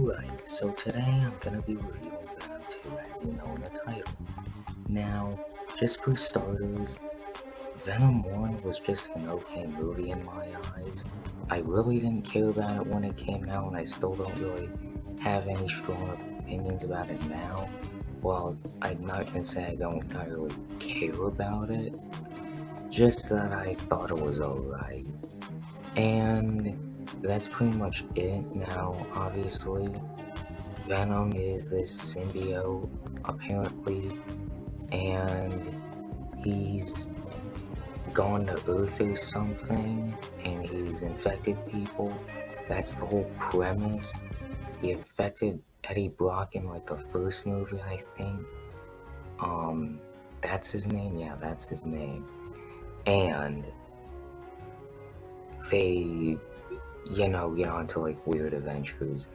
Alright, so today I'm gonna be reviewing Venom 2, as you know in the title. Now, just for starters, Venom 1 was just an okay movie in my eyes. I really didn't care about it when it came out, and I still don't really have any strong opinions about it now. Well, I'm not gonna say I don't entirely care about it, just that I thought it was alright. And that's pretty much it. Now, obviously, Venom is this symbiote, apparently, and he's gone to Earth or something, and he's infected people. That's the whole premise. He infected Eddie Brock in like the first movie, I think. That's his name? Yeah, that's his name. And they, get on to like weird adventures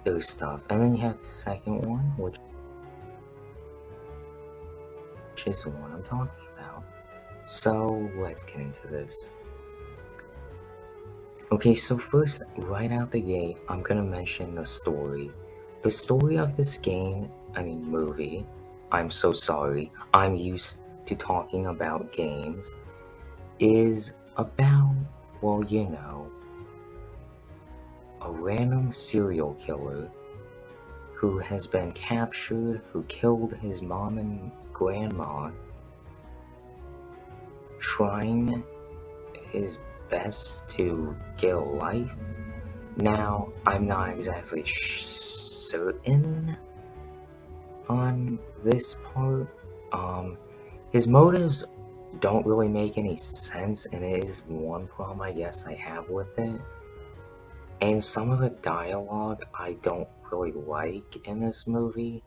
or stuff. And then you have the second one, which is the one I'm talking about. So let's get into this. Okay, so first, right out the gate, I'm gonna mention the story. The story of this movie, I'm so sorry, I'm used to talking about games, is about, well, a random serial killer who has been captured, who killed his mom and grandma, trying his best to get a life. Now, I'm not exactly certain on this part. His motives don't really make any sense, and it is one problem I guess I have with it. And some of the dialogue I don't really like in this movie,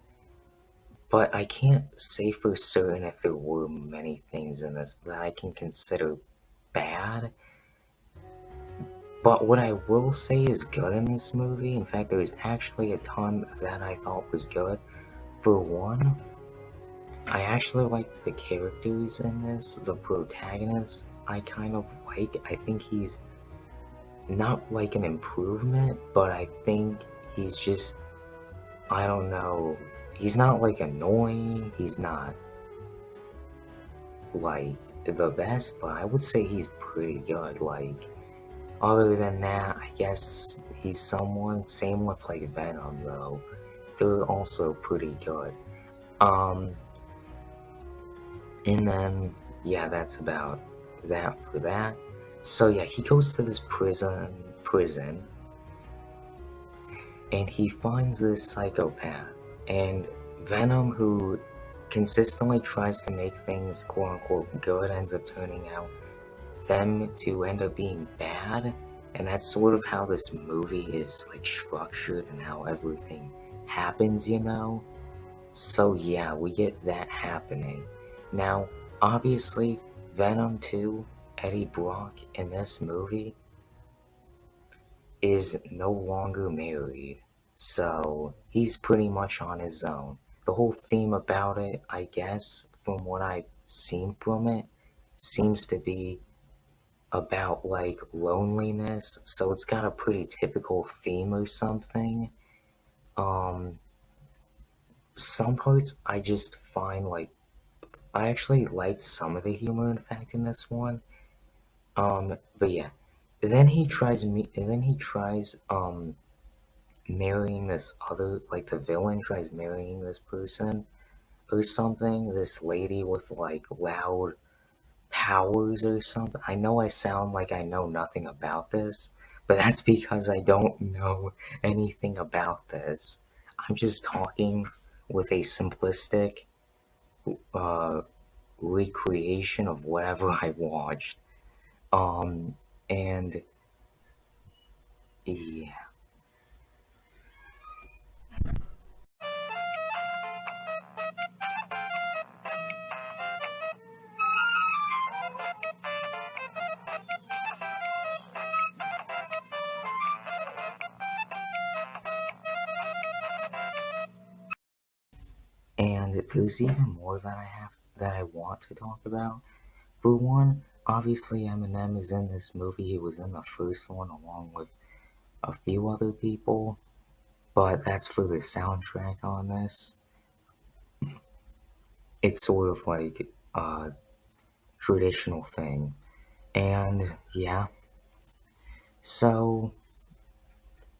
but I can't say for certain if there were many things in this that I can consider bad. But what I will say is good in this movie, in fact, there's actually a ton that I thought was good. For one, I actually like the characters in this. The protagonist, I kind of like. I think he's not like an improvement, but I think he's just, I don't know, he's not like annoying, he's not like the best, but I would say he's pretty good. Like, other than that, I guess he's someone. Same with like Venom though. They're also pretty good. And then yeah, that's about that for that. So yeah, he goes to this prison and he finds this psychopath and Venom, who consistently tries to make things quote unquote good, ends up turning out them to end up being bad. And that's sort of how this movie is like structured and how everything happens. So yeah, we get that happening. Now, obviously, Venom 2, Eddie Brock in this movie is no longer married, so he's pretty much on his own. The whole theme about it, I guess, from what I've seen from it, seems to be about like loneliness, so it's got a pretty typical theme or something. Um, some parts I just find like I actually liked some of the humor, in fact, in this one. But yeah, then he tries marrying this other, like the villain tries marrying this person or something. This lady with like loud powers or something. I know I sound like I know nothing about this, but that's because I don't know anything about this. I'm just talking with a simplistic uh, recreation of whatever I watched. Um, and yeah, and there's even more that I want to talk about. For one, obviously Eminem is in this movie. He was in the first one along with a few other people. but that's for the soundtrack on this. It's sort of like a traditional thing. And yeah, so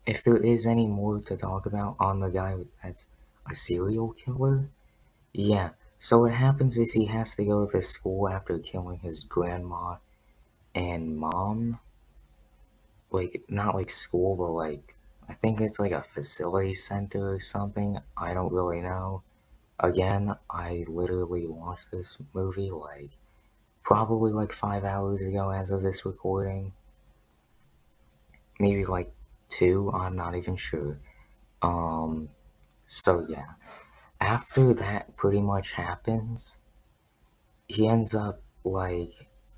if there is any more to talk about on the guy that's a serial killer, yeah. So what happens is he has to go to school after killing his grandma and mom. Like, not like school, but like, I think it's like a facility center or something. I don't really know. Again, I literally watched this movie like probably like 5 hours ago as of this recording. Maybe like two, I'm not even sure. Um, so yeah. After that pretty much happens, he ends up like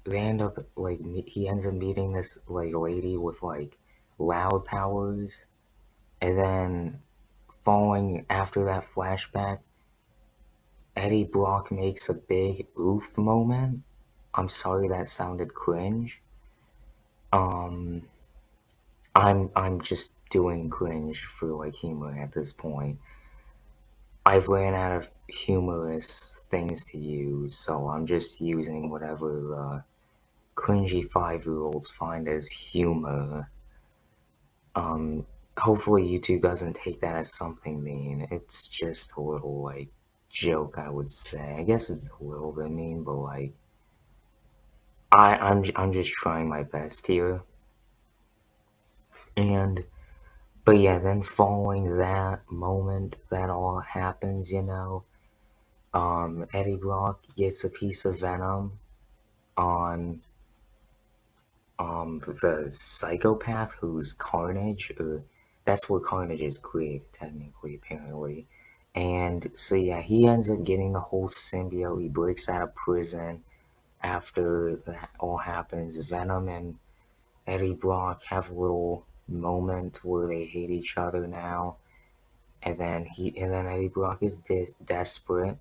they end up like he ends up meeting this like lady with like loud powers, and then following after that flashback, Eddie Brock makes a big oof moment. I'm sorry that sounded cringe. Um, I'm just doing cringe for like humor at this point. I've ran out of humorous things to use, so I'm just using whatever cringy 5-year-olds find as humor. Um, Hopefully YouTube doesn't take that as something mean. It's just a little like joke, I would say. I guess it's a little bit mean, but like I'm just trying my best here. And but yeah, then following that moment that all happens, Eddie Brock gets a piece of Venom on the psychopath who's Carnage, or that's where Carnage is created technically, apparently. And so yeah, he ends up getting the whole symbiote. He breaks out of prison after that all happens. Venom and Eddie Brock have a little moment where they hate each other now, and then Eddie Brock is desperate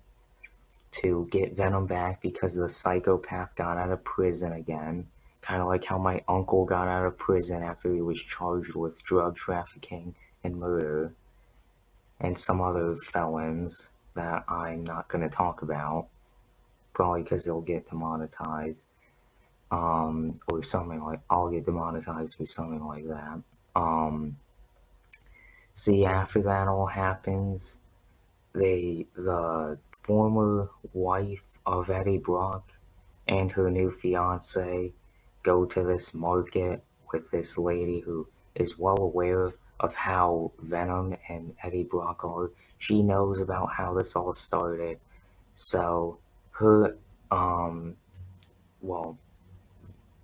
to get Venom back because the psychopath got out of prison again. Kind of like how my uncle got out of prison after he was charged with drug trafficking and murder and some other felons that I'm not going to talk about, probably because they'll get demonetized, or something like I'll get demonetized or something like that. See, after that all happens, the former wife of Eddie Brock and her new fiance go to this market with this lady who is well aware of how Venom and Eddie Brock are. She knows about how this all started. So her um well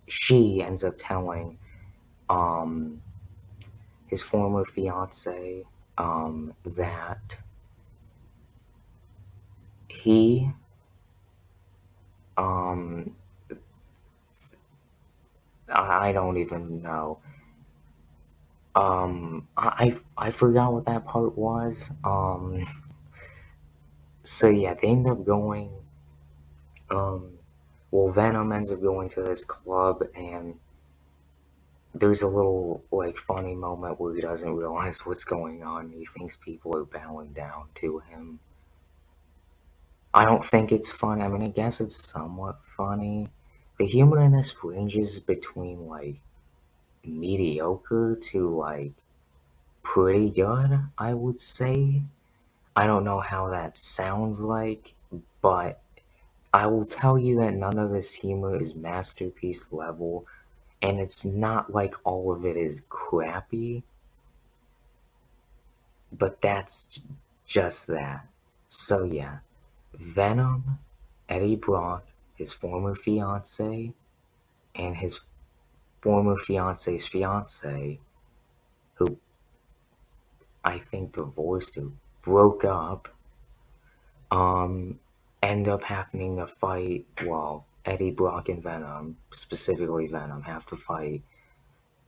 she ends up telling um his former fiance that he um I don't even know. I forgot what that part was. So yeah, they end up going. Um, well, Venom ends up going to this club, and there's a little like funny moment where he doesn't realize what's going on. He thinks people are bowing down to him. I don't think it's funny. I mean, I guess it's somewhat funny. The humor in this ranges between like mediocre to like pretty good, I would say. I don't know how that sounds like, but I will tell you that none of this humor is masterpiece level, and it's not like all of it is crappy, but that's just that. So yeah, Venom, Eddie Brock, his former fiance, and his former fiance's fiance, who I think divorced or broke up, um, end up having a fight. Well, Eddie Brock and Venom, specifically Venom, have to fight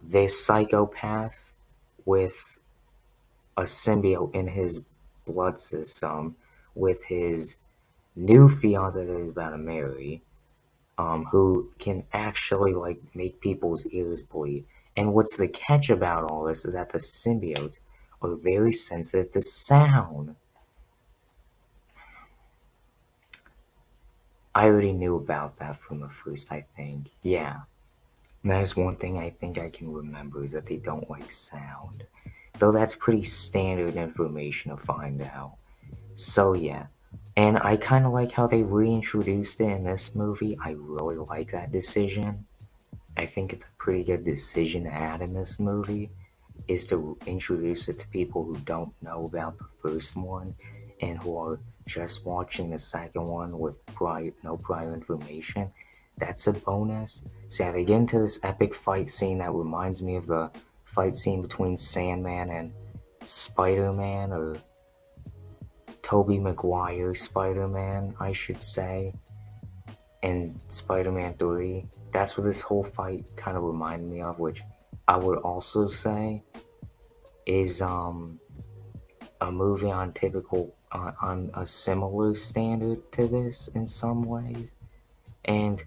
this psychopath with a symbiote in his blood system with his new fiance that he's about to marry, who can actually make people's ears bleed. And what's the catch about all this is that the symbiotes are very sensitive to sound. I already knew about that from the first, I think. Yeah. That is one thing I think I can remember is that they don't like sound. Though that's pretty standard information to find out. So yeah. And I kind of like how they reintroduced it in this movie. I really like that decision. I think it's a pretty good decision to add in this movie, is to introduce it to people who don't know about the first one and who are just watching the second one with no prior information. That's a bonus. So yeah, they get into this epic fight scene that reminds me of the fight scene between Sandman and Spider-Man, or Tobey Maguire Spider-Man, I should say, in Spider-Man 3. That's what this whole fight kind of reminded me of, which I would also say is a movie on on a similar standard to this in some ways. And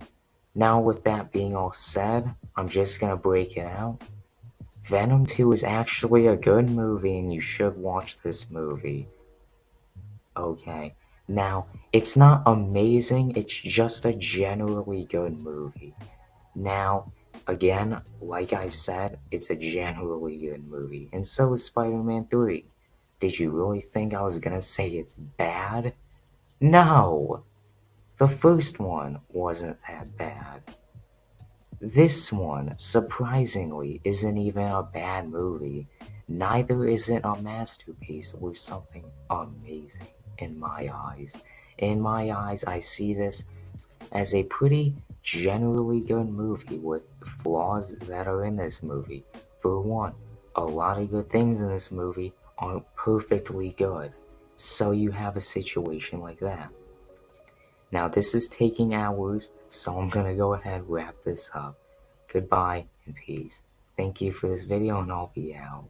now with that being all said, I'm just gonna break it out. Venom 2 is actually a good movie and you should watch this movie. Okay. Now, it's not amazing, it's just a generally good movie. Now, again, like I've said, it's a generally good movie, and so is Spider-Man 3. Did you really think I was gonna say it's bad? No! The first one wasn't that bad. This one, surprisingly, isn't even a bad movie. Neither is it a masterpiece or something amazing in my eyes. In my eyes, I see this as a pretty generally good movie with flaws that are in this movie. For one, a lot of good things in this movie aren't perfectly good. So you have a situation like that. Now this is taking hours, so I'm gonna go ahead and wrap this up. Goodbye and peace. Thank you for this video and I'll be out.